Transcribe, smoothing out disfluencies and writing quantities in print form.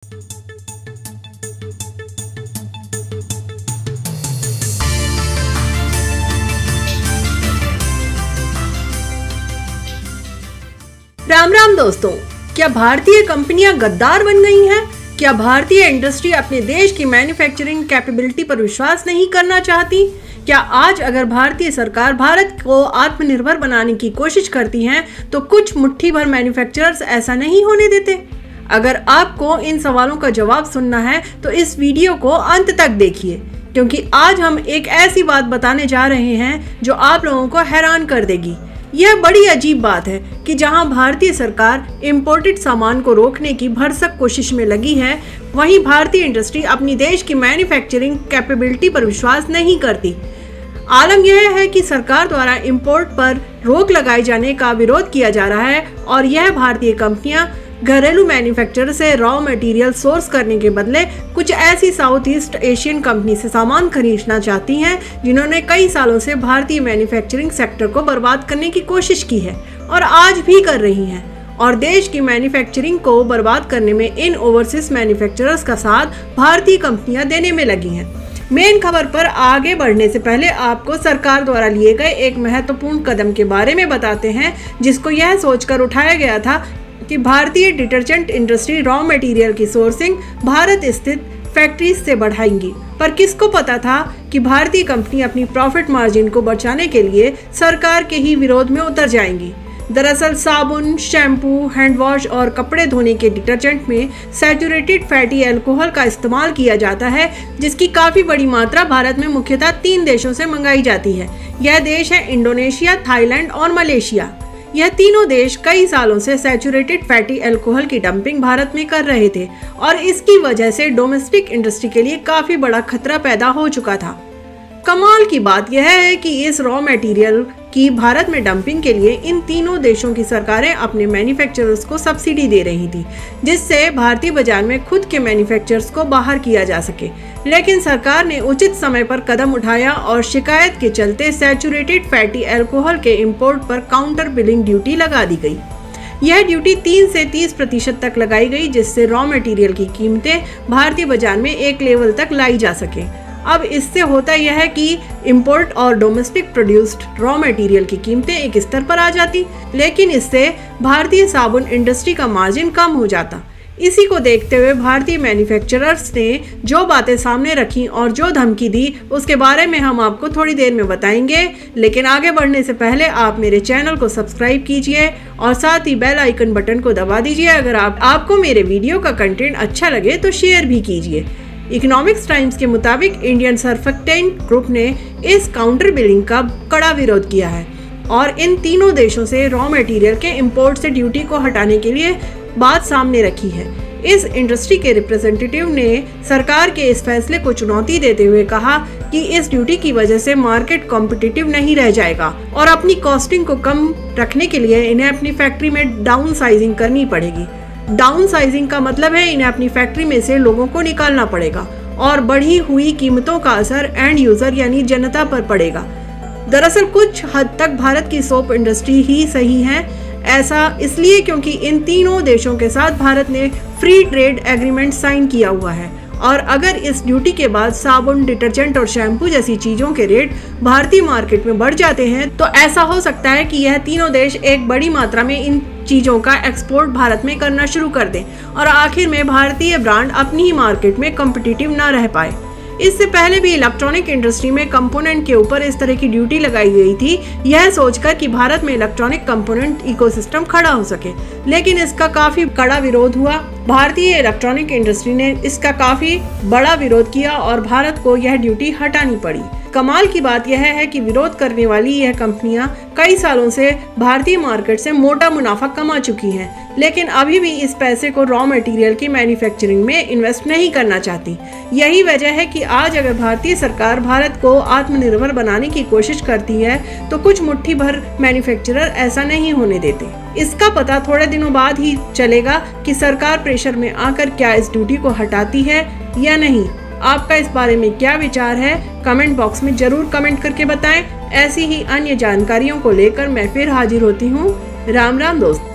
राम राम दोस्तों, क्या भारतीय कंपनियां गद्दार बन गई हैं? क्या भारतीय इंडस्ट्री अपने देश की मैन्युफैक्चरिंग कैपेबिलिटी पर विश्वास नहीं करना चाहती? क्या आज अगर भारतीय सरकार भारत को आत्मनिर्भर बनाने की कोशिश करती है तो कुछ मुट्ठी भर मैन्युफैक्चरर्स ऐसा नहीं होने देते? अगर आपको इन सवालों का जवाब सुनना है तो इस वीडियो को अंत तक देखिए, क्योंकि आज हम एक ऐसी बात बताने जा रहे हैं जो आप लोगों को हैरान कर देगी। यह बड़ी अजीब बात है कि जहां भारतीय सरकार इंपोर्टेड सामान को रोकने की भरसक कोशिश में लगी है, वहीं भारतीय इंडस्ट्री अपनी देश की मैन्युफैक्चरिंग कैपेबिलिटी पर विश्वास नहीं करती। आलम यह है कि सरकार द्वारा इंपोर्ट पर रोक लगाए जाने का विरोध किया जा रहा है और यह भारतीय कंपनियां घरेलू मैन्युफैक्चरर से रॉ मटेरियल सोर्स करने के बदले कुछ ऐसी साउथ ईस्ट एशियन कंपनी से सामान खरीदना चाहती हैं जिन्होंने कई सालों से भारतीय मैन्युफैक्चरिंग सेक्टर को बर्बाद करने की कोशिश की है और आज भी कर रही हैं, और देश की मैन्युफैक्चरिंग को बर्बाद करने में इन ओवरसीज मैन्युफैक्चरर्स का साथ भारतीय कंपनियां देने में लगी हैं। मेन खबर पर आगे बढ़ने से पहले आपको सरकार द्वारा लिए गए एक महत्वपूर्ण कदम के बारे में बताते हैं, जिसको यह सोचकर उठाया गया था कि भारतीय डिटर्जेंट इंडस्ट्री रॉ मटेरियल की सोर्सिंग भारत स्थित फैक्ट्रीज से बढ़ाएंगी। पर किसको पता था कि भारतीय कंपनी अपनी प्रॉफिट मार्जिन को बचाने के लिए सरकार के ही विरोध में उतर जाएंगी। दरअसल साबुन, शैम्पू, हैंड वॉश और कपड़े धोने के डिटर्जेंट में सैचुरेटेड फैटी अल्कोहल का इस्तेमाल किया जाता है, जिसकी काफ़ी बड़ी मात्रा भारत में मुख्यतः 3 देशों से मंगाई जाती है। यह देश है इंडोनेशिया, थाईलैंड और मलेशिया। यह तीनों देश कई सालों से सैचुरेटेड फैटी अल्कोहल की डंपिंग भारत में कर रहे थे और इसकी वजह से डोमेस्टिक इंडस्ट्री के लिए काफ़ी बड़ा खतरा पैदा हो चुका था। कमाल की बात यह है कि इस रॉ मटेरियल की भारत में डंपिंग के लिए इन तीनों देशों की सरकारें अपने मैन्युफैक्चरर्स को सब्सिडी दे रही थी, जिससे भारतीय बाजार में खुद के मैन्युफैक्चरर्स को बाहर किया जा सके। लेकिन सरकार ने उचित समय पर कदम उठाया और शिकायत के चलते सैचुरेटेड फैटी अल्कोहल के इंपोर्ट पर काउंटर बिलिंग ड्यूटी लगा दी गई। यह ड्यूटी 3 से 30% तक लगाई गई, जिससे रॉ मटेरियल की कीमतें भारतीय बाजार में एक लेवल तक लाई जा सके। अब इससे होता यह है कि इंपोर्ट और डोमेस्टिक प्रोड्यूस्ड रॉ मटेरियल की कीमतें एक स्तर पर आ जाती, लेकिन इससे भारतीय साबुन इंडस्ट्री का मार्जिन कम हो जाता। इसी को देखते हुए भारतीय मैन्युफैक्चरर्स ने जो बातें सामने रखी और जो धमकी दी, उसके बारे में हम आपको थोड़ी देर में बताएंगे। लेकिन आगे बढ़ने से पहले आप मेरे चैनल को सब्सक्राइब कीजिए और साथ ही बेल आइकन बटन को दबा दीजिए। अगर आपको मेरे वीडियो का कंटेंट अच्छा लगे तो शेयर भी कीजिए। इकोनॉमिक्स टाइम्स के मुताबिक इंडियन सर्फेक्टेंट ग्रुप ने इस काउंटर बिलिंग का कड़ा विरोध किया है और इन तीनों देशों से रॉ मटेरियल के इंपोर्ट से ड्यूटी को हटाने के लिए बात सामने रखी है। इस इंडस्ट्री के रिप्रेजेंटेटिव ने सरकार के इस फैसले को चुनौती देते हुए कहा कि इस ड्यूटी की वजह से मार्केट कॉम्पिटिटिव नहीं रह जाएगा और अपनी कॉस्टिंग को कम रखने के लिए इन्हें अपनी फैक्ट्री में डाउन साइजिंग करनी पड़ेगी। डाउन साइजिंग का मतलब है इन्हें अपनी फैक्ट्री में से लोगों को निकालना पड़ेगा और बढ़ी हुई कीमतों का असर एंड यूजर यानी जनता पर पड़ेगा। दरअसल कुछ हद तक भारत की सोप इंडस्ट्री ही सही है। ऐसा इसलिए क्योंकि इन तीनों देशों के साथ भारत ने फ्री ट्रेड एग्रीमेंट साइन किया हुआ है, और अगर इस ड्यूटी के बाद साबुन, डिटर्जेंट और शैम्पू जैसी चीजों के रेट भारतीय मार्केट में बढ़ जाते हैं तो ऐसा हो सकता है कि यह तीनों देश एक बड़ी मात्रा में इन चीजों का एक्सपोर्ट भारत में करना शुरू कर दें और आखिर में भारतीय ब्रांड अपनी ही मार्केट में कॉम्पिटिटिव न रह पाए। इससे पहले भी इलेक्ट्रॉनिक इंडस्ट्री में कंपोनेंट के ऊपर इस तरह की ड्यूटी लगाई गई थी, यह सोचकर कि भारत में इलेक्ट्रॉनिक कंपोनेंट इकोसिस्टम खड़ा हो सके, लेकिन इसका काफी कड़ा विरोध हुआ। भारतीय इलेक्ट्रॉनिक इंडस्ट्री ने इसका काफी बड़ा विरोध किया और भारत को यह ड्यूटी हटानी पड़ी। कमाल की बात यह है कि विरोध करने वाली यह कंपनियां कई सालों से भारतीय मार्केट से मोटा मुनाफा कमा चुकी हैं, लेकिन अभी भी इस पैसे को रॉ मटेरियल की मैन्युफैक्चरिंग में इन्वेस्ट नहीं करना चाहती। यही वजह है कि आज अगर भारतीय सरकार भारत को आत्मनिर्भर बनाने की कोशिश करती है तो कुछ मुट्ठी भर मैन्युफैक्चरर ऐसा नहीं होने देते। इसका पता थोड़े दिनों बाद ही चलेगा कि सरकार प्रेशर में आकर क्या इस ड्यूटी को हटाती है या नहीं। आपका इस बारे में क्या विचार है, कमेंट बॉक्स में जरूर कमेंट करके बताएं। ऐसी ही अन्य जानकारियों को लेकर मैं फिर हाजिर होती हूँ। राम राम दोस्तों।